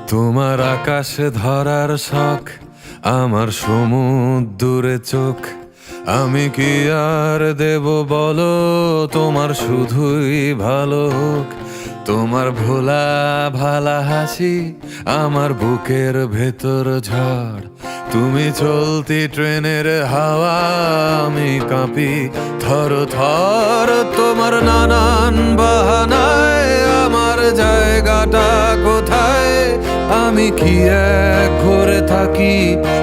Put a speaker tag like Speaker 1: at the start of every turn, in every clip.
Speaker 1: তোমার আকাশে ধরার শখ, আমার সমুদ্রে চোখ। আমি কি আর দেব বলো, তোমার শুধুই ভালো হোক। তোমার ভোলা ভালা হাসি আমার বুকের ভেতর ঝড়। তুমি চলতি ট্রেনের হাওয়া, আমি কাঁপি থর থর। তোমার নানান বাহানায় আমার জায়গাটা কোথায়? আমি কি এক ঘরে থাকি,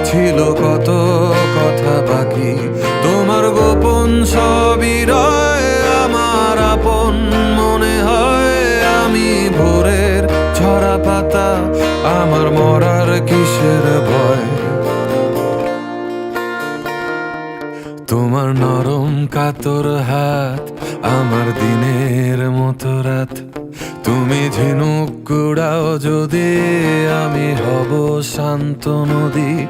Speaker 1: ছিল কত কথা বাকি। তোমার গোপন সবই রয় আমার আপন মনে হয়। আমি ভোরের ঝরা পাতা, আমার মরার কিসের ভয়? তোমার নরম কাতর হাত আমার দিনের মতো রাত। তুমি ঝিনুক কুড়াও যদি, আমি হব শান্ত নদী।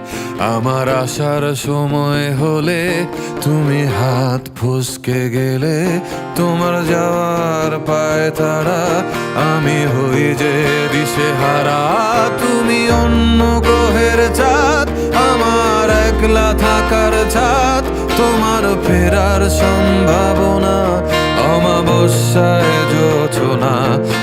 Speaker 1: আমার আসার সময় হলে তুমি হাত ফসকে গেলে। তোমার যাওয়ার পায় তারা, আমি হই যে দিশেহারা। তুমি অন্য গ্রহের চাঁদ, আমার একলা থাকার ছাদ। তোমার ফেরার সম্ভাবনা অমাবস্যায় জোছনা।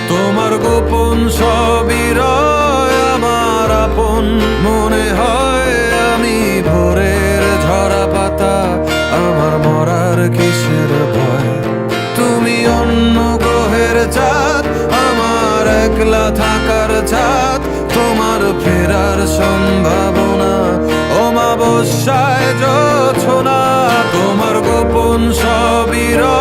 Speaker 1: তোমার গোপন সবই রয় আমার আপন মনে হয়। আমি ভোরের ঝরা পাতা, আমার মরার কিসের ভয়? তুমি অন্য গ্রহের চাঁদ, আমার একলা থাকার ছাদ। তোমার ফেরার সম্ভাবনা অমাবস্যায় জোছনা। তোমার গোপন সবই রয়